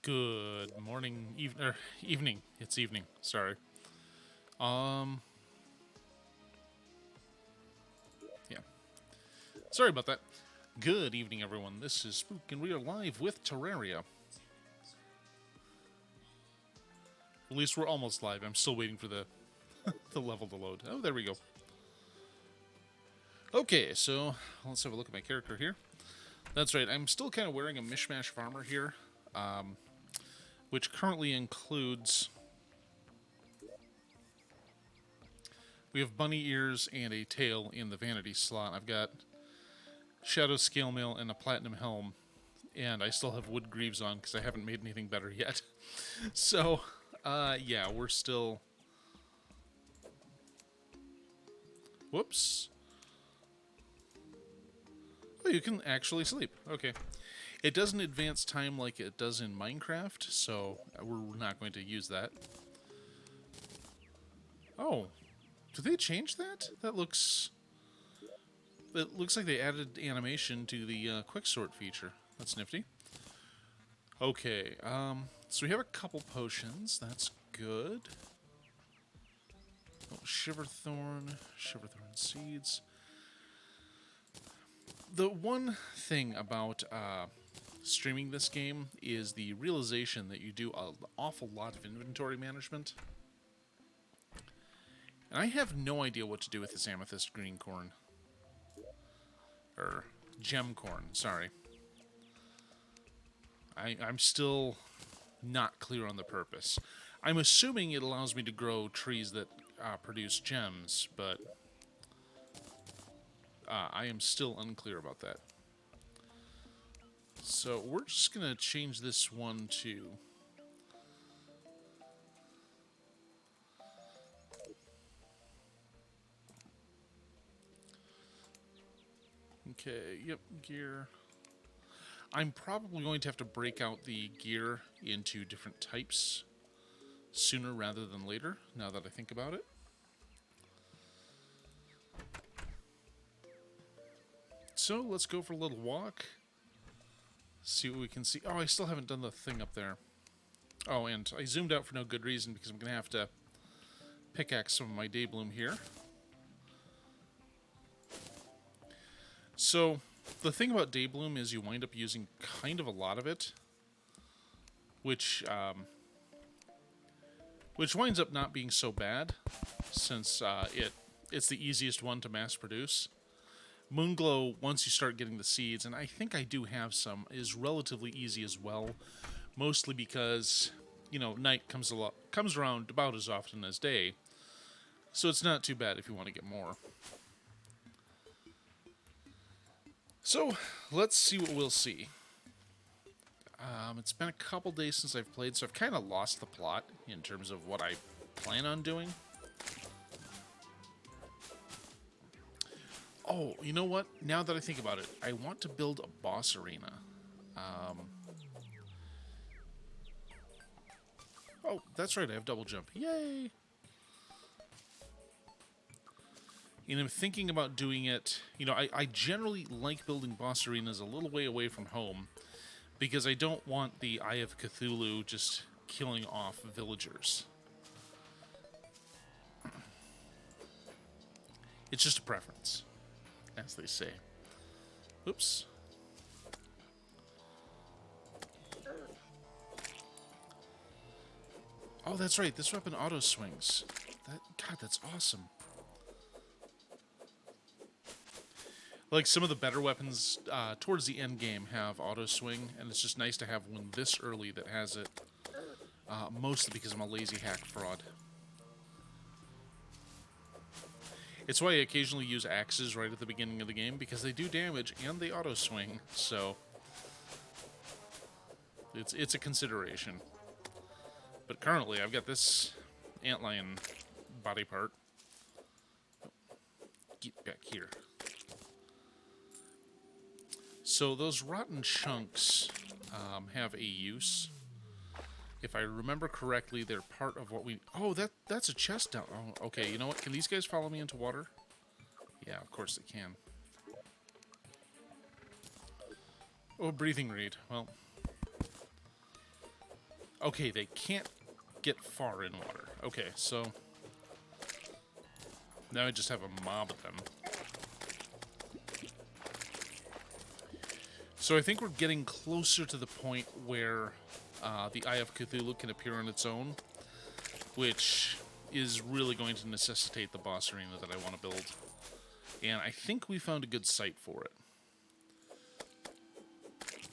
Good morning, evening. It's evening. Sorry. Um, yeah. Sorry about that. Good evening, everyone. This is Spook, and we are live with Terraria. At least we're almost live. I'm still waiting for the the level to load. Oh, there we go. Okay, so let's have a look at my character here. That's right. I'm still kind of wearing a mishmash of armor here, which currently includes. We have bunny ears and a tail in the vanity slot. I've got shadow scale mail and a platinum helm, and I still have wood greaves on because I haven't made anything better yet. So, yeah, we're still. Whoops. Oh, you can actually sleep. Okay. It doesn't advance time like it does in Minecraft, so we're not going to use that. Oh, did they change that? That looks. It looks like they added animation to the quicksort feature. That's nifty. Okay, so we have a couple potions. That's good. Oh, Shiverthorn seeds. The one thing about streaming this game is the realization that you do an awful lot of inventory management. And I have no idea what to do with this amethyst green corn. Or gem corn, sorry. I'm still not clear on the purpose. I'm assuming it allows me to grow trees that produce gems, but I am still unclear about that. So we're just going to change this one to... Okay, yep, gear. I'm probably going to have to break out the gear into different types sooner rather than later, now that I think about it. So let's go for a little walk. See what we can see. Oh, I still haven't done the thing up there. Oh, and I zoomed out for no good reason because I'm going to have to pickaxe some of my daybloom here. So, the thing about daybloom is you wind up using kind of a lot of it, which winds up not being so bad, since it's the easiest one to mass produce. Moonglow, once you start getting the seeds, and I think I do have some, is relatively easy as well, mostly because, you know, night comes around about as often as day, so it's not too bad if you want to get more. So, let's see what we'll see. It's been a couple days since I've played, so I've kind of lost the plot in terms of what I plan on doing. Oh, you know what? Now that I think about it, I want to build a boss arena. Oh, that's right, I have double jump. Yay! And I'm thinking about doing it... You know, I generally like building boss arenas a little way away from home, because I don't want the Eye of Cthulhu just killing off villagers. It's just a preference, as they say. Oops. Oh, that's right, this weapon auto swings. God, that's awesome. Like, some of the better weapons towards the end game have auto swing, and it's just nice to have one this early that has it, mostly because I'm a lazy hack fraud. It's why I occasionally use axes right at the beginning of the game, because they do damage and they auto swing, so it's a consideration. But currently, I've got this antlion body part. Get back here. So those rotten chunks have a use. If I remember correctly, they're part of what we... Oh, that's a chest down... Oh, okay, you know what? Can these guys follow me into water? Yeah, of course they can. Oh, breathing reed. Well... Okay, they can't get far in water. Okay, so now I just have a mob of them. So I think we're getting closer to the point where the Eye of Cthulhu can appear on its own, which is really going to necessitate the boss arena that I want to build. And I think we found a good site for it.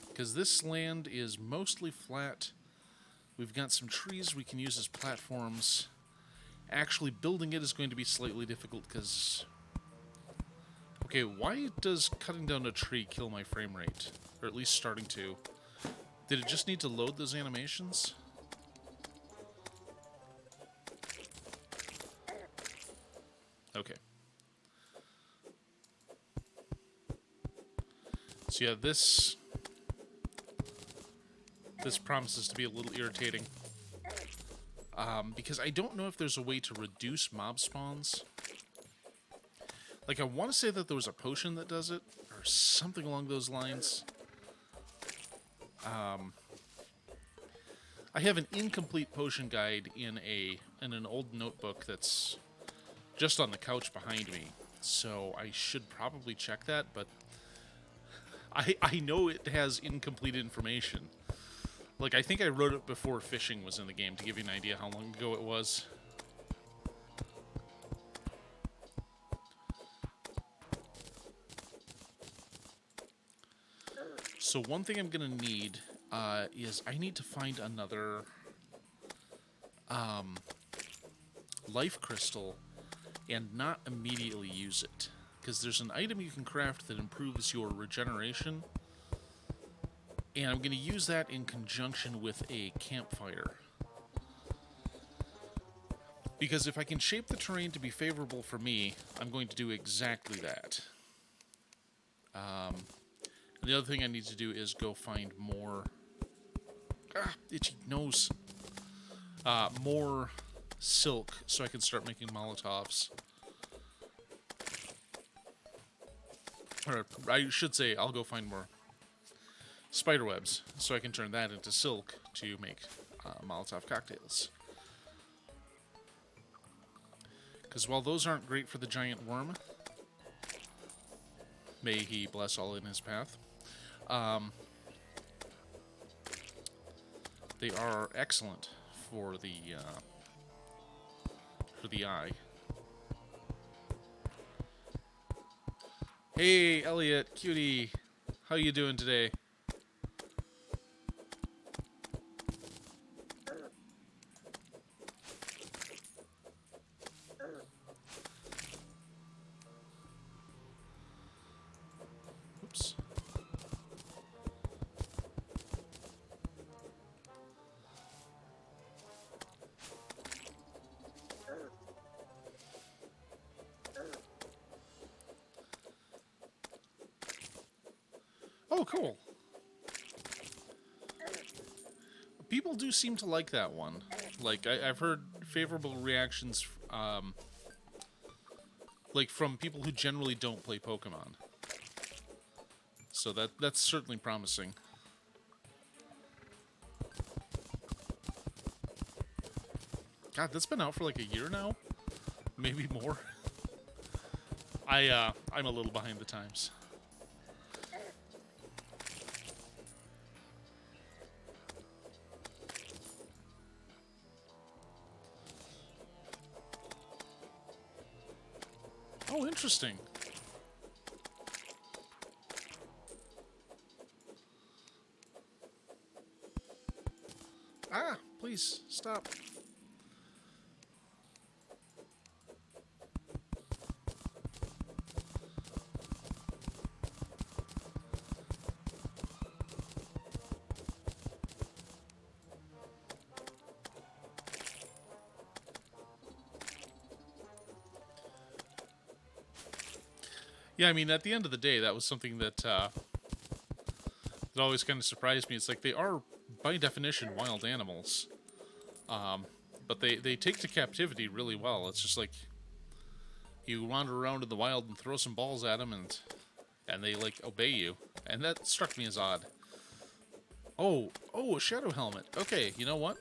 Because this land is mostly flat. We've got some trees we can use as platforms. Actually, building it is going to be slightly difficult because... Okay, why does cutting down a tree kill my frame rate? Or at least starting to. Did it just need to load those animations? Okay. So yeah, this promises to be a little irritating. Because I don't know if there's a way to reduce mob spawns. Like, I want to say that there was a potion that does it, or something along those lines. I have an incomplete potion guide in an old notebook that's just on the couch behind me, so I should probably check that, but I know it has incomplete information. Like, I think I wrote it before fishing was in the game to give you an idea how long ago it was. So one thing I'm going to need is I need to find another life crystal and not immediately use it. Because there's an item you can craft that improves your regeneration. And I'm going to use that in conjunction with a campfire. Because if I can shape the terrain to be favorable for me, I'm going to do exactly that. And the other thing I need to do is go find more... itchy nose. More silk so I can start making Molotovs. Or I should say, I'll go find more spider webs so I can turn that into silk to make Molotov cocktails. Because while those aren't great for the giant worm, may he bless all in his path, they are excellent for the eye. Hey, Elliot, cutie, how you doing today? Oops. Oh, cool. People do seem to like that one. Like, I've heard favorable reactions, like, from people who generally don't play Pokemon. So that's certainly promising. God, that's been out for like a year now? Maybe more. I'm a little behind the times. Oh, interesting. Ah, please, stop. Yeah, I mean, at the end of the day, that was something that that always kind of surprised me. It's like they are, by definition, wild animals, but they take to captivity really well. It's just like you wander around in the wild and throw some balls at them, and they like obey you, and that struck me as odd. Oh, a shadow helmet. Okay, you know what?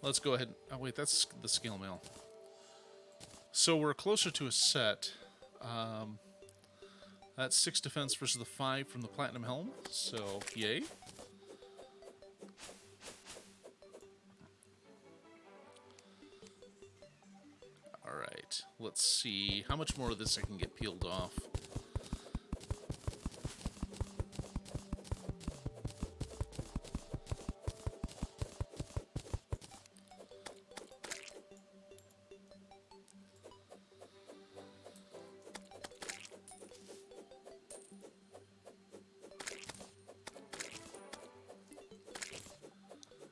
Let's go ahead. Oh, wait, that's the scale mail. So we're closer to a set. That's 6 defense versus the 5 from the Platinum Helm. So, yay. Alright, let's see how much more of this I can get peeled off.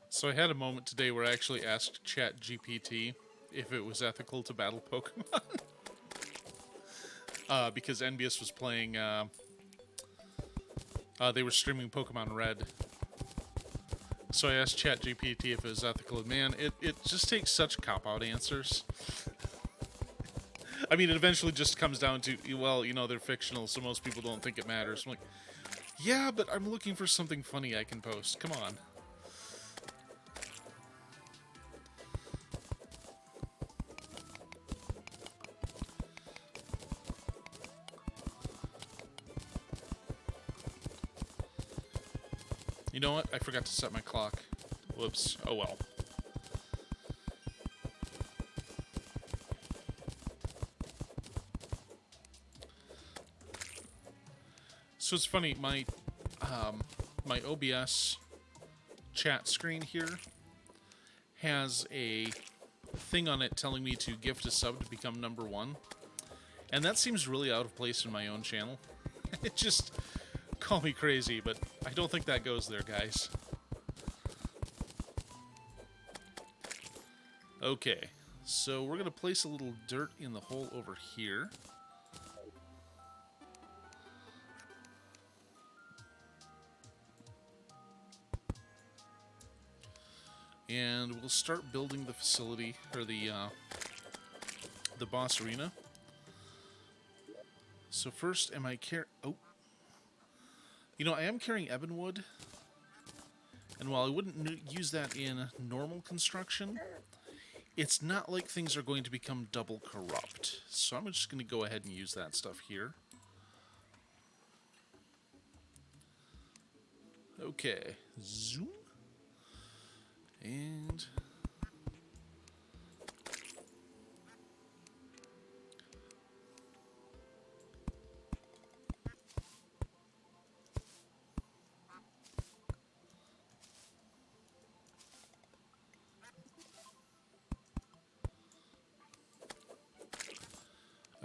So I had a moment today where I actually asked ChatGPT if it was ethical to battle Pokemon. Because NBS was playing, they were streaming Pokemon Red. So I asked ChatGPT if it was ethical, and man, it just takes such cop-out answers. I mean, it eventually just comes down to, well, you know, they're fictional, so most people don't think it matters. I'm like, yeah, but I'm looking for something funny I can post. Come on. You know what? I forgot to set my clock. Whoops. Oh well. So it's funny, my OBS chat screen here has a thing on it telling me to gift a sub to become #1. And that seems really out of place in my own channel. It just... Call me crazy, but I don't think that goes there, guys. Okay, so we're going to place a little dirt in the hole over here. And we'll start building the facility, or the boss arena. So first, am I oh. You know, I am carrying ebonwood, and while I wouldn't use that in normal construction, it's not like things are going to become double corrupt. So I'm just going to go ahead and use that stuff here. Okay, zoom, and...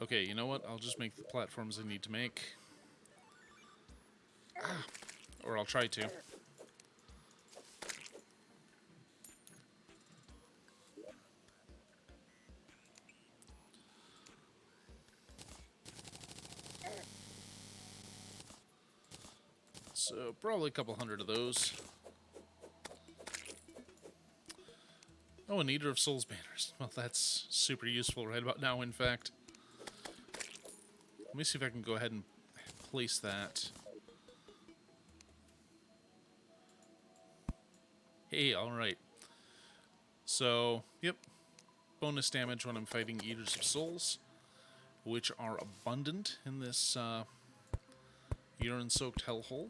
Okay, you know what? I'll just make the platforms I need to make. Or I'll try to. So, probably a couple hundred of those. Oh, an Eater of Souls banners. Well, that's super useful right about now, in fact. Let me see if I can go ahead and place that. Hey, alright. So, yep. Bonus damage when I'm fighting Eaters of Souls, which are abundant in this urine-soaked hellhole.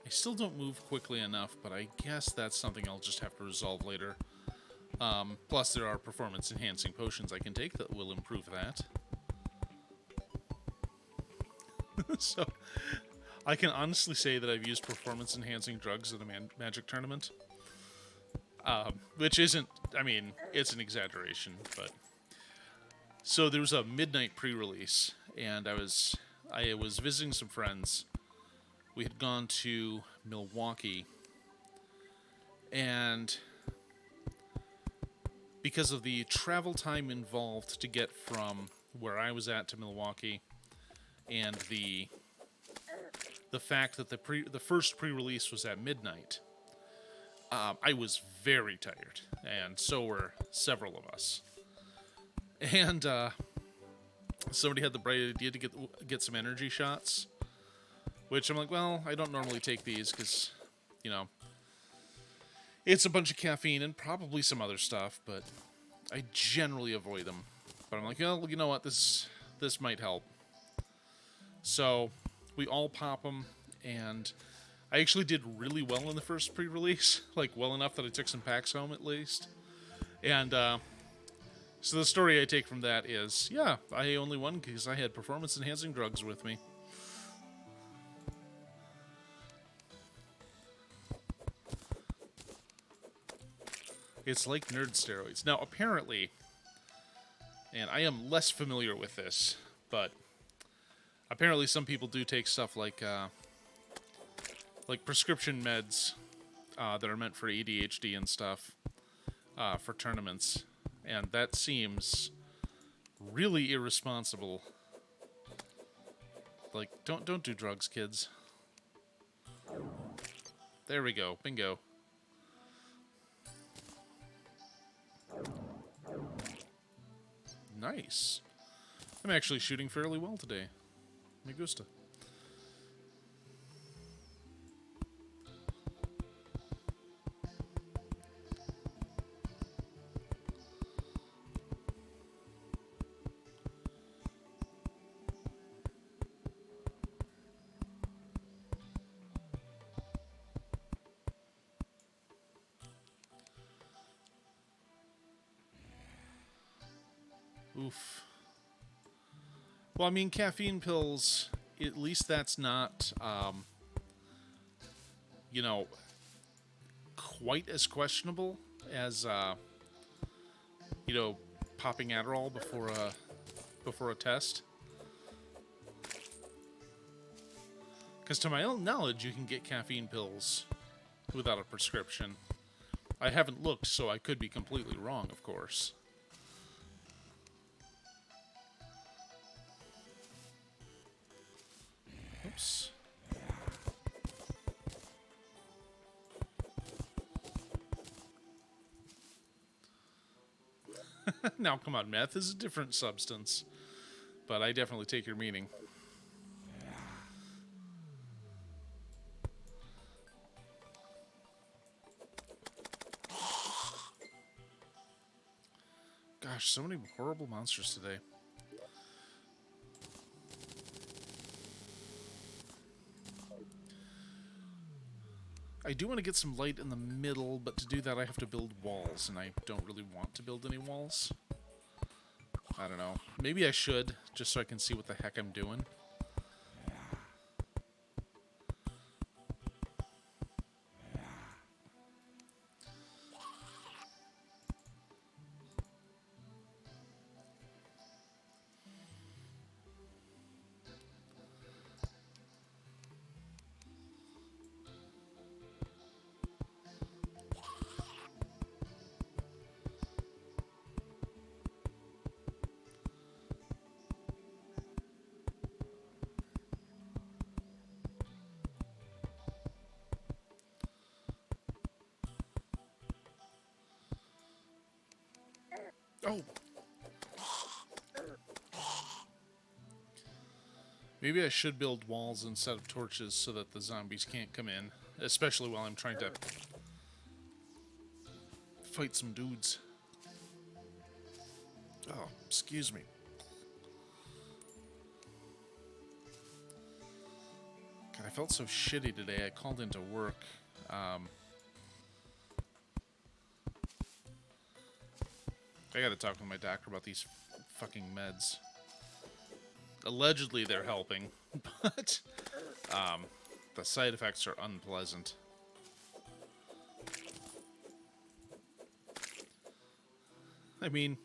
I still don't move quickly enough, but I guess that's something I'll just have to resolve later. Plus, there are performance-enhancing potions I can take that will improve that. So, I can honestly say that I've used performance-enhancing drugs at a magic tournament. Which isn't, I mean, it's an exaggeration, but... So, there was a midnight pre-release, and I was visiting some friends we had gone to Milwaukee, and because of the travel time involved to get from where I was at to Milwaukee, and the fact that the first pre-release was at midnight, I was very tired, and so were several of us. And somebody had the bright idea to get some energy shots, which I'm like, well, I don't normally take these because, you know, it's a bunch of caffeine and probably some other stuff, but I generally avoid them. But I'm like, well, you know what, this might help. So we all pop them, and I actually did really well in the first pre-release, like well enough that I took some packs home at least. And so the story I take from that is, yeah, I only won because I had performance-enhancing drugs with me. It's like nerd steroids. Now, apparently, and I am less familiar with this, but apparently some people do take stuff like prescription meds that are meant for ADHD and stuff for tournaments, and that seems really irresponsible. Like, don't do drugs, kids. There we go, bingo. Nice. I'm actually shooting fairly well today. Me gusta. Oof. Well, I mean, caffeine pills, at least that's not, you know, quite as questionable as, you know, popping Adderall before a test. Because to my own knowledge, you can get caffeine pills without a prescription. I haven't looked, so I could be completely wrong, of course. Oops. Now, come on, meth is a different substance. But I definitely take your meaning. Gosh, so many horrible monsters today. I do want to get some light in the middle, but to do that I have to build walls, and I don't really want to build any walls. I don't know. Maybe I should, just so I can see what the heck I'm doing. Oh! Maybe I should build walls instead of torches so that the zombies can't come in. Especially while I'm trying to fight some dudes. Oh, excuse me. God, I felt so shitty today. I called into work. I gotta talk with my doctor about these fucking meds. Allegedly they're helping, but the side effects are unpleasant. I mean,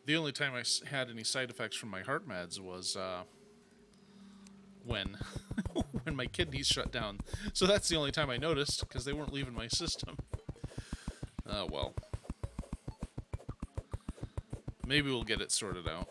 the only time I had any side effects from my heart meds was when when my kidneys shut down. So that's the only time I noticed, because they weren't leaving my system. Oh, well. Maybe we'll get it sorted out.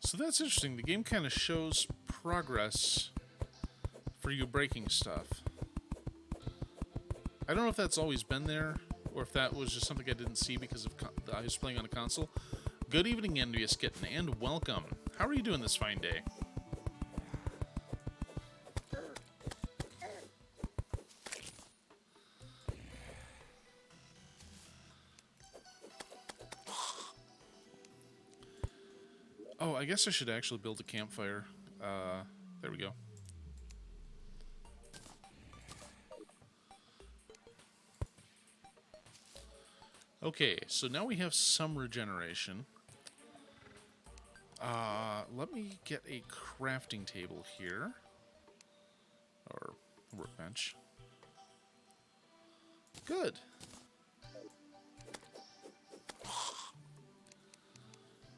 So that's interesting. The game kind of shows progress for you breaking stuff. I don't know if that's always been there, or if that was just something I didn't see because of I was playing on a console. Good evening, Envious Kitten, and welcome. How are you doing this fine day? Oh, I guess I should actually build a campfire. There we go. Okay, so now we have some regeneration. Let me get a crafting table here. Or workbench. Good.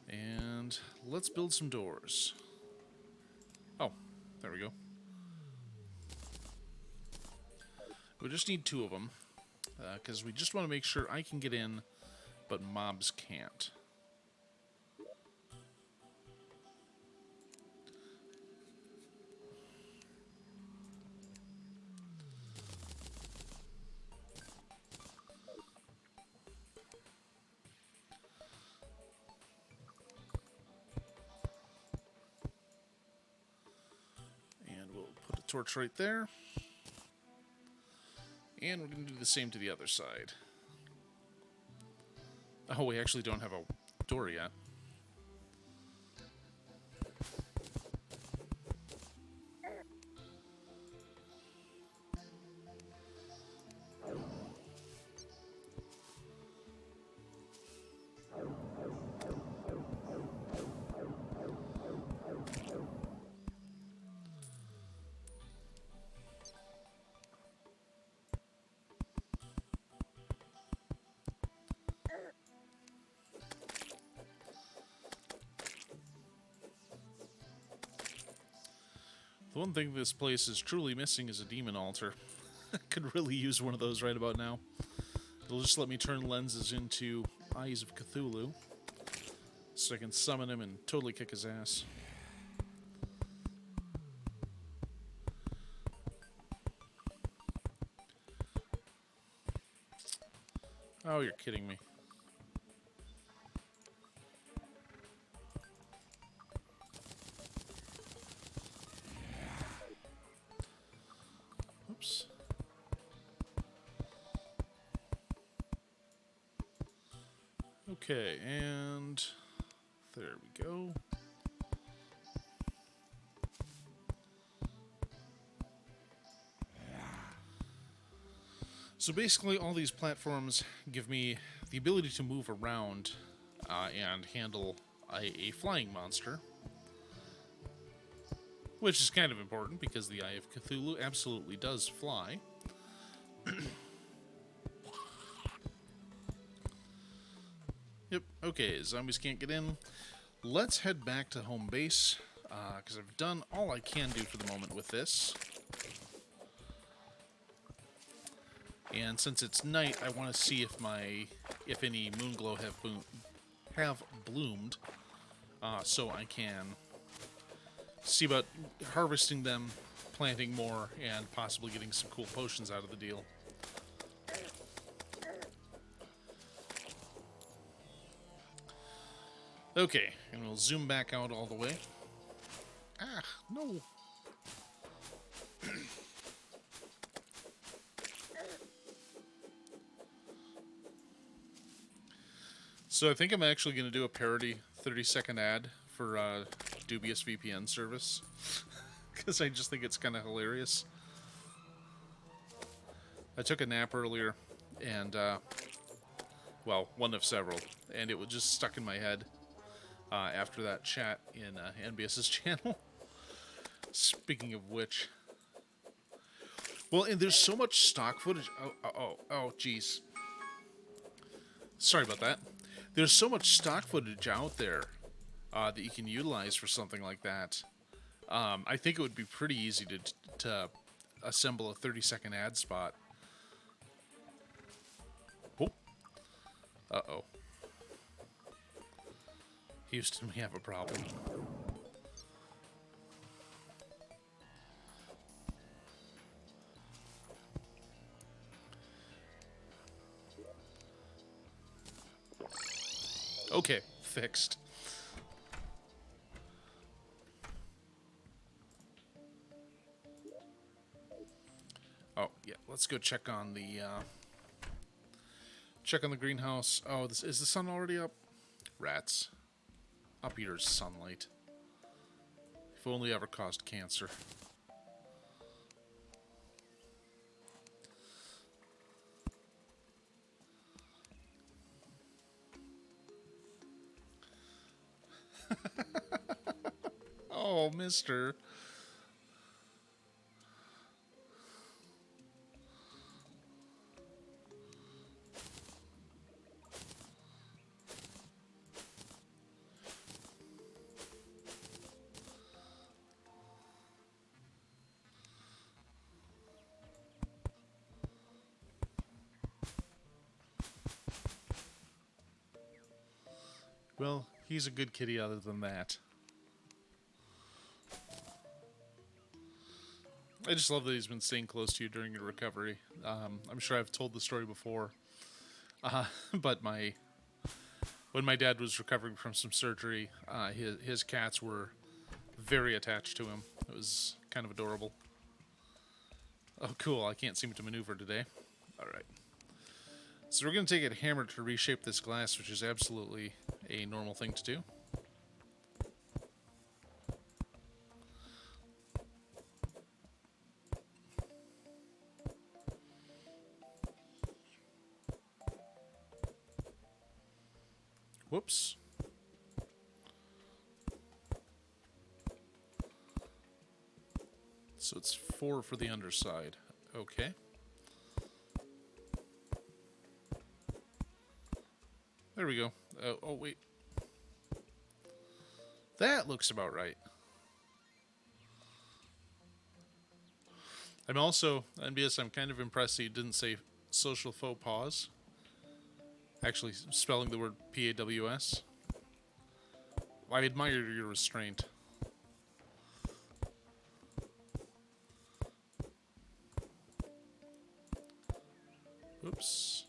And let's build some doors. Oh, there we go. We just need 2 of them, because we just want to make sure I can get in, but mobs can't. Torch right there. And we're going to do the same to the other side. Oh, we actually don't have a door yet. The one thing this place is truly missing is a demon altar. I could really use one of those right about now. It'll just let me turn lenses into Eyes of Cthulhu, so I can summon him and totally kick his ass. Oh, you're kidding me. Oops. Okay, and there we go. So basically all these platforms give me the ability to move around and handle a flying monster. Which is kind of important because the Eye of Cthulhu absolutely does fly. Yep, okay, zombies can't get in. Let's head back to home base, because I've done all I can do for the moment with this. And since it's night, I want to see if any moonglow have bloomed, so I can see about harvesting them, planting more, and possibly getting some cool potions out of the deal. Okay, and we'll zoom back out all the way. Ah, no. So I think I'm actually going to do a parody 30-second ad for dubious VPN service, because I just think it's kind of hilarious. I took a nap earlier, and, well, one of several, and it was just stuck in my head after that chat in NBS's channel. Speaking of which... Well, and there's so much stock footage... Oh, jeez. Sorry about that. There's so much stock footage out there that you can utilize for something like that. I think it would be pretty easy to assemble a 30-second ad spot. Oh. Uh-oh. Houston, we have a problem. Okay, fixed. Oh, yeah, let's go check on the greenhouse. Oh, is the sun already up? Rats. Up here's sunlight. If only ever caused cancer. Oh, mister. Well, he's a good kitty other than that. I just love that he's been staying close to you during your recovery. I'm sure I've told the story before, but when my dad was recovering from some surgery, his cats were very attached to him. It was kind of adorable. Oh, cool. I can't seem to maneuver today. All right. So we're going to take a hammer to reshape this glass, which is absolutely a normal thing to do. Whoops. So it's 4 for the underside. Okay. There we go. Oh, wait. That looks about right. I'm also, NBS, I'm kind of impressed that you didn't say social faux pas. Actually, spelling the word P-A-W-S. I admire your restraint. Oops.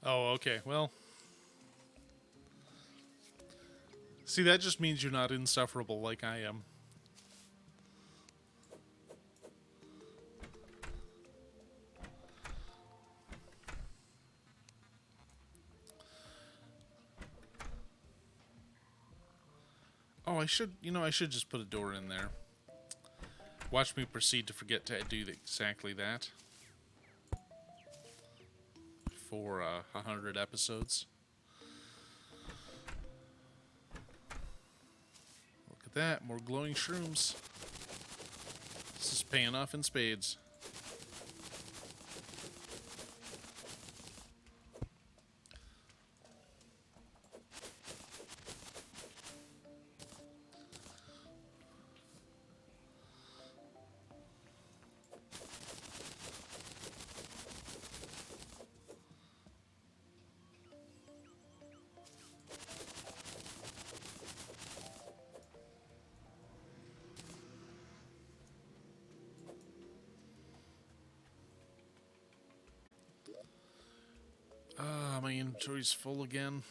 Oh, okay. Well, see, that just means you're not insufferable like I am. Oh, I should just put a door in there. Watch me proceed to forget to do exactly that. For 100 episodes. Look at that, more glowing shrooms. This is paying off in spades. My inventory's full again.